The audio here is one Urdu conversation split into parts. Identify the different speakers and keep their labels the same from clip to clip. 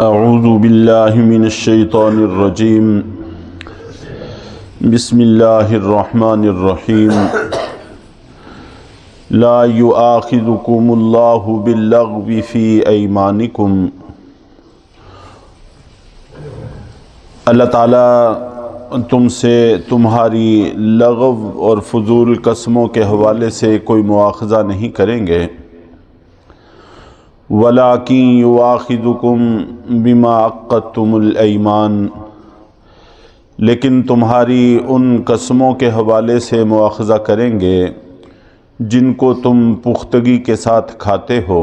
Speaker 1: اعوذ باللہ من الشیطان الرجیم بسم اللہ الرحمن الرحیم لا یؤاخذکم اللہ باللغو فی ایمانکم۔ اللہ تعالیٰ تم سے تمہاری لغو اور فضول قسموں کے حوالے سے کوئی مواخذہ نہیں کریں گے۔ وَلَٰكِن يُؤَاخِذُكُم بِمَا عَقَّدتُّمُ الْأَيْمَانَ، لیکن تمہاری ان قسموں کے حوالے سے مواخذہ کریں گے جن کو تم پختگی کے ساتھ کھاتے ہو۔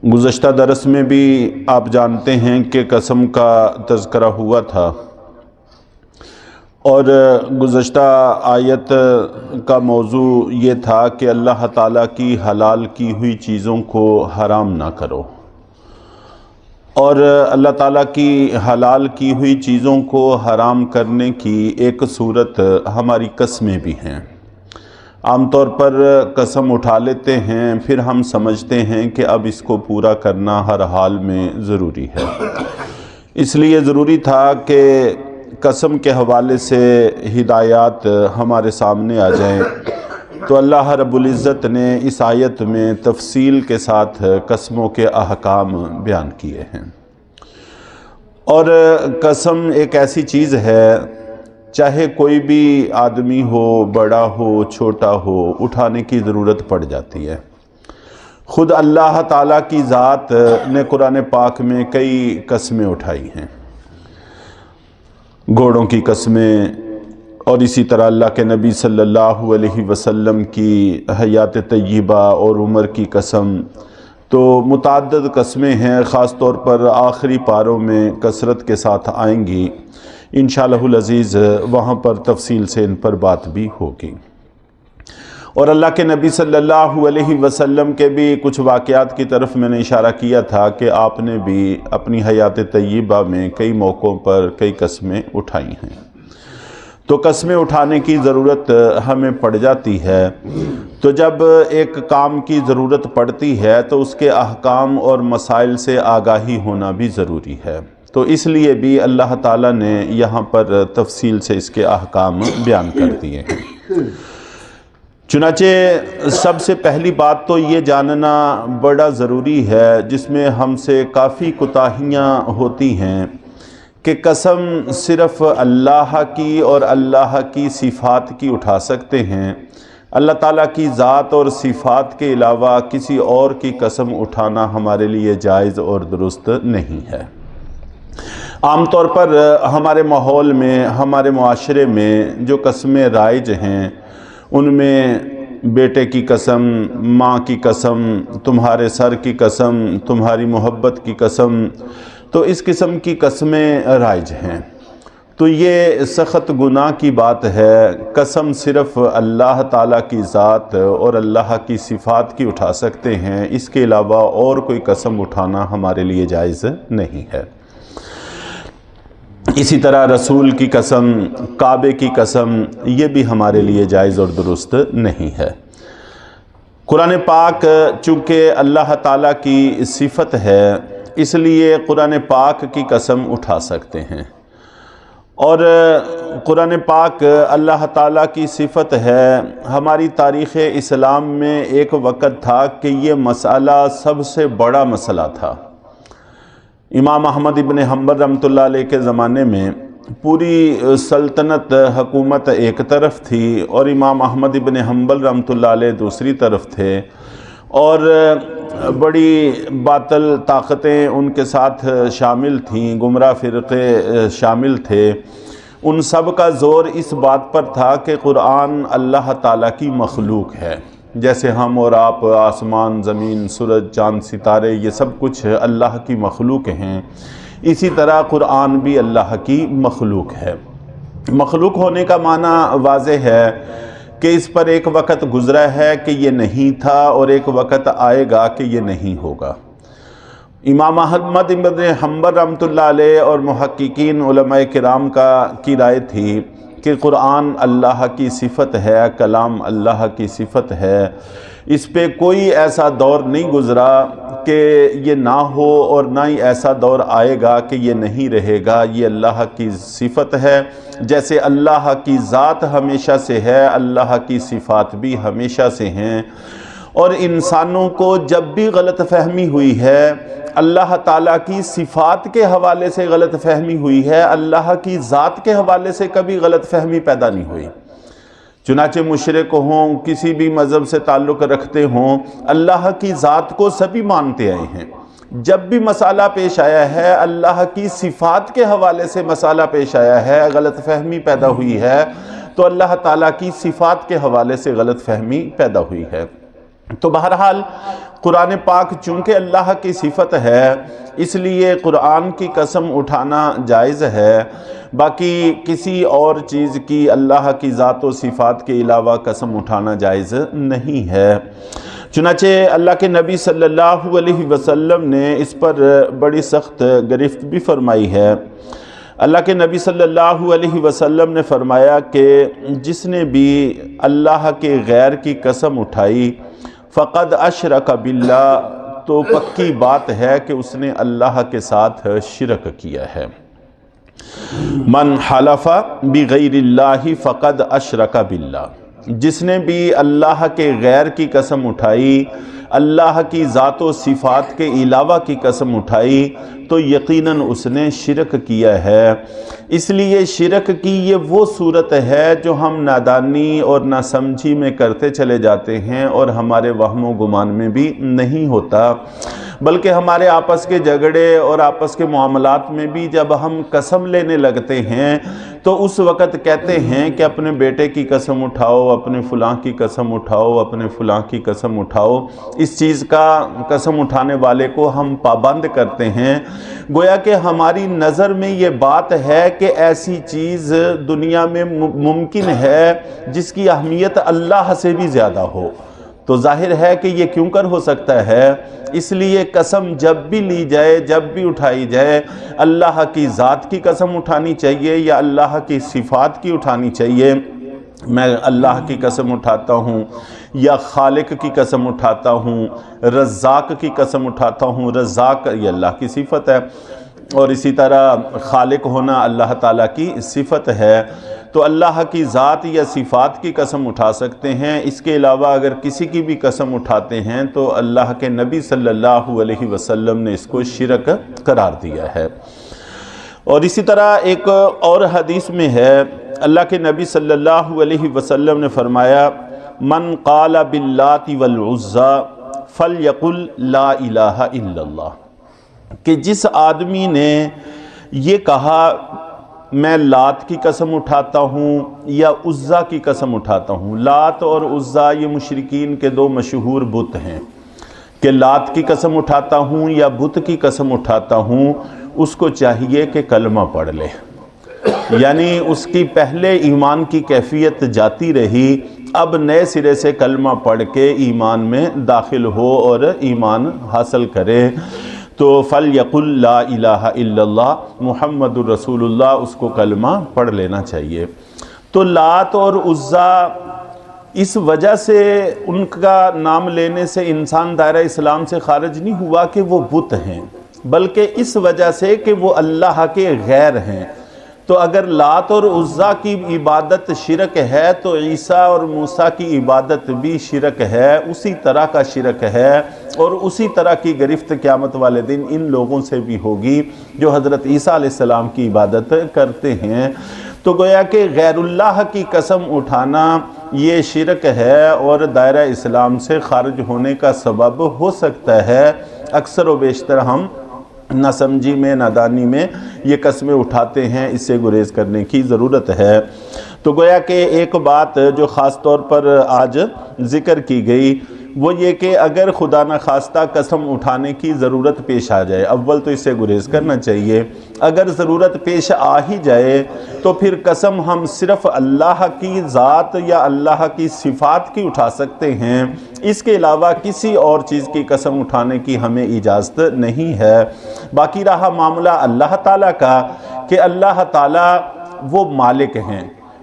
Speaker 1: گزشتہ درس میں بھی آپ جانتے ہیں کہ قسم کا تذکرہ ہوا تھا، اور گزشتہ آیت کا موضوع یہ تھا کہ اللہ تعالیٰ کی حلال کی ہوئی چیزوں کو حرام نہ کرو، اور اللہ تعالیٰ کی حلال کی ہوئی چیزوں کو حرام کرنے کی ایک صورت ہماری قسمیں بھی ہیں۔ عام طور پر قسم اٹھا لیتے ہیں، پھر ہم سمجھتے ہیں کہ اب اس کو پورا کرنا ہر حال میں ضروری ہے، اس لیے ضروری تھا کہ قسم کے حوالے سے ہدایات ہمارے سامنے آ جائیں۔ تو اللہ رب العزت نے اس آیت میں تفصیل کے ساتھ قسموں کے احکام بیان کیے ہیں، اور قسم ایک ایسی چیز ہے، چاہے کوئی بھی آدمی ہو، بڑا ہو، چھوٹا ہو، اٹھانے کی ضرورت پڑ جاتی ہے۔ خود اللہ تعالیٰ کی ذات نے قرآن پاک میں کئی قسمیں اٹھائی ہیں، گھوڑوں کی قسمیں، اور اسی طرح اللہ کے نبی صلی اللہ علیہ وسلم کی حیات طیبہ اور عمر کی قسم۔ تو متعدد قسمیں ہیں، خاص طور پر آخری پاروں میں کثرت کے ساتھ آئیں گی انشاءاللہ العزیز، وہاں پر تفصیل سے ان پر بات بھی ہوگی۔ اور اللہ کے نبی صلی اللہ علیہ وسلم کے بھی کچھ واقعات کی طرف میں نے اشارہ کیا تھا کہ آپ نے بھی اپنی حیات طیبہ میں کئی موقعوں پر کئی قسمیں اٹھائی ہیں۔ تو قسمیں اٹھانے کی ضرورت ہمیں پڑ جاتی ہے، تو جب ایک کام کی ضرورت پڑتی ہے تو اس کے احکام اور مسائل سے آگاہی ہونا بھی ضروری ہے۔ تو اس لیے بھی اللہ تعالیٰ نے یہاں پر تفصیل سے اس کے احکام بیان کر دیے ہیں۔ چنانچہ سب سے پہلی بات تو یہ جاننا بڑا ضروری ہے، جس میں ہم سے کافی کوتاہیاں ہوتی ہیں، کہ قسم صرف اللہ کی اور اللہ کی صفات کی اٹھا سکتے ہیں۔ اللہ تعالیٰ کی ذات اور صفات کے علاوہ کسی اور کی قسم اٹھانا ہمارے لیے جائز اور درست نہیں ہے۔ عام طور پر ہمارے ماحول میں، ہمارے معاشرے میں جو قسمیں رائج ہیں، ان میں بیٹے کی قسم، ماں کی قسم، تمہارے سر کی قسم، تمہاری محبت کی قسم، تو اس قسم کی قسمیں رائج ہیں۔ تو یہ سخت گناہ کی بات ہے، قسم صرف اللہ تعالیٰ کی ذات اور اللہ کی صفات کی اٹھا سکتے ہیں، اس کے علاوہ اور کوئی قسم اٹھانا ہمارے لیے جائز نہیں ہے۔ اسی طرح رسول کی قسم، کعبے کی قسم، یہ بھی ہمارے لیے جائز اور درست نہیں ہے۔ قرآن پاک چونکہ اللہ تعالیٰ کی صفت ہے، اس لیے قرآن پاک کی قسم اٹھا سکتے ہیں، اور قرآن پاک اللہ تعالیٰ کی صفت ہے۔ ہماری تاریخ اسلام میں ایک وقت تھا کہ یہ مسئلہ سب سے بڑا مسئلہ تھا۔ امام احمد ابن حنبل رحمۃ اللہ علیہ کے زمانے میں پوری سلطنت، حکومت ایک طرف تھی، اور امام احمد ابن حنبل رحمۃ اللہ علیہ دوسری طرف تھے، اور بڑی باطل طاقتیں ان کے ساتھ شامل تھیں، گمراہ فرقے شامل تھے۔ ان سب کا زور اس بات پر تھا کہ قرآن اللہ تعالیٰ کی مخلوق ہے، جیسے ہم اور آپ، آسمان، زمین، سورج، چاند، ستارے، یہ سب کچھ اللہ کی مخلوق ہیں، اسی طرح قرآن بھی اللہ کی مخلوق ہے۔ مخلوق ہونے کا معنی واضح ہے کہ اس پر ایک وقت گزرا ہے کہ یہ نہیں تھا، اور ایک وقت آئے گا کہ یہ نہیں ہوگا۔ امام احمد ابن حنبل رحمۃ اللہ علیہ اور محققین علماء کرام کی رائے تھی کہ قرآن اللہ کی صفت ہے، کلام اللہ کی صفت ہے، اس پہ کوئی ایسا دور نہیں گزرا کہ یہ نہ ہو، اور نہ ہی ایسا دور آئے گا کہ یہ نہیں رہے گا۔ یہ اللہ کی صفت ہے، جیسے اللہ کی ذات ہمیشہ سے ہے، اللہ کی صفات بھی ہمیشہ سے ہیں۔ اور انسانوں کو جب بھی غلط فہمی ہوئی ہے، اللہ تعالیٰ کی صفات کے حوالے سے غلط فہمی ہوئی ہے، اللہ کی ذات کے حوالے سے کبھی غلط فہمی پیدا نہیں ہوئی۔ چنانچہ مشرک ہوں، کسی بھی مذہب سے تعلق رکھتے ہوں، اللہ کی ذات کو سبھی مانتے آئے ہیں۔ جب بھی مسئلہ پیش آیا ہے، اللہ کی صفات کے حوالے سے مسئلہ پیش آیا ہے، غلط فہمی پیدا ہوئی ہے، تو اللہ تعالیٰ کی صفات کے حوالے سے غلط فہمی پیدا ہوئی ہے۔ تو بہرحال قرآن پاک چونکہ اللہ کی صفت ہے، اس لیے قرآن کی قسم اٹھانا جائز ہے۔ باقی کسی اور چیز کی اللہ کی ذات و صفات کے علاوہ قسم اٹھانا جائز نہیں ہے۔ چنانچہ اللہ کے نبی صلی اللہ علیہ وسلم نے اس پر بڑی سخت گرفت بھی فرمائی ہے۔ اللہ کے نبی صلی اللہ علیہ وسلم نے فرمایا کہ جس نے بھی اللہ کے غیر کی قسم اٹھائی فقد اشرک باللہ، تو پکی بات ہے کہ اس نے اللہ کے ساتھ شرک کیا ہے۔ من حلف بغیر اللہ فقد اشرک باللہ، جس نے بھی اللہ کے غیر کی قسم اٹھائی، اللہ کی ذات و صفات کے علاوہ کی قسم اٹھائی، تو یقیناً اس نے شرک کیا ہے۔ اس لیے شرک کی یہ وہ صورت ہے جو ہم نادانی اور ناسمجھی میں کرتے چلے جاتے ہیں، اور ہمارے وہم و گمان میں بھی نہیں ہوتا، بلکہ ہمارے آپس کے جھگڑے اور آپس کے معاملات میں بھی جب ہم قسم لینے لگتے ہیں تو اس وقت کہتے ہیں کہ اپنے بیٹے کی قسم اٹھاؤ، اپنے فلاں کی قسم اٹھاؤ، اپنے فلاں کی قسم اٹھاؤ۔ اس چیز کا قسم اٹھانے والے کو ہم پابند کرتے ہیں، گویا کہ ہماری نظر میں یہ بات ہے کہ ایسی چیز دنیا میں ممکن ہے جس کی اہمیت اللہ سے بھی زیادہ ہو۔ تو ظاہر ہے کہ یہ کیوں کر ہو سکتا ہے؟ اس لیے قسم جب بھی لی جائے، جب بھی اٹھائی جائے، اللہ کی ذات کی قسم اٹھانی چاہیے یا اللہ کی صفات کی اٹھانی چاہیے۔ میں اللہ کی قسم اٹھاتا ہوں یا خالق کی قسم اٹھاتا ہوں، رزاق کی قسم اٹھاتا ہوں، رزاق یہ اللہ کی صفت ہے، اور اسی طرح خالق ہونا اللہ تعالیٰ کی صفت ہے۔ تو اللہ کی ذات یا صفات کی قسم اٹھا سکتے ہیں۔ اس کے علاوہ اگر کسی کی بھی قسم اٹھاتے ہیں تو اللہ کے نبی صلی اللہ علیہ وسلم نے اس کو شرک قرار دیا ہے۔ اور اسی طرح ایک اور حدیث میں ہے، اللہ کے نبی صلی اللہ علیہ وسلم نے فرمایا، من قال باللات والعزى فلیقل لا الہ الا اللہ، کہ جس آدمی نے یہ کہا میں لات کی قسم اٹھاتا ہوں یا عزا کی قسم اٹھاتا ہوں۔ لات اور عزا یہ مشرکین کے دو مشہور بت ہیں، کہ لات کی قسم اٹھاتا ہوں یا بت کی قسم اٹھاتا ہوں، اس کو چاہیے کہ کلمہ پڑھ لے، یعنی اس کی پہلے ایمان کی کیفیت جاتی رہی، اب نئے سرے سے کلمہ پڑھ کے ایمان میں داخل ہو اور ایمان حاصل کرے۔ تو فَلْيَقُلْ لَا إِلَٰهَ إِلَّا اللَّهُ محمد الرسول اللہ، اس کو کلمہ پڑھ لینا چاہیے۔ تو لات اور عزا اس وجہ سے ان کا نام لینے سے انسان دائرہ اسلام سے خارج نہیں ہوا کہ وہ بت ہیں، بلکہ اس وجہ سے کہ وہ اللہ کے غیر ہیں۔ تو اگر لات اور عزا کی عبادت شرک ہے تو عیسیٰ اور موسیٰ کی عبادت بھی شرک ہے، اسی طرح کا شرک ہے، اور اسی طرح کی گرفت قیامت والے دن ان لوگوں سے بھی ہوگی جو حضرت عیسیٰ علیہ السلام کی عبادت کرتے ہیں۔ تو گویا کہ غیر اللہ کی قسم اٹھانا یہ شرک ہے اور دائرہ اسلام سے خارج ہونے کا سبب ہو سکتا ہے۔ اکثر و بیشتر ہم ناسمجھی میں، نادانی میں یہ قسمیں اٹھاتے ہیں، اس سے گریز کرنے کی ضرورت ہے۔ تو گویا کہ ایک بات جو خاص طور پر آج ذکر کی گئی وہ یہ کہ اگر خدا نخواستہ قسم اٹھانے کی ضرورت پیش آ جائے، اول تو اس سے گریز کرنا چاہیے۔ اگر ضرورت پیش آ ہی جائے تو پھر قسم ہم صرف اللہ کی ذات یا اللہ کی صفات کی اٹھا سکتے ہیں، اس کے علاوہ کسی اور چیز کی قسم اٹھانے کی ہمیں اجازت نہیں ہے۔ باقی رہا معاملہ اللہ تعالیٰ کا کہ اللہ تعالیٰ وہ مالک ہیں،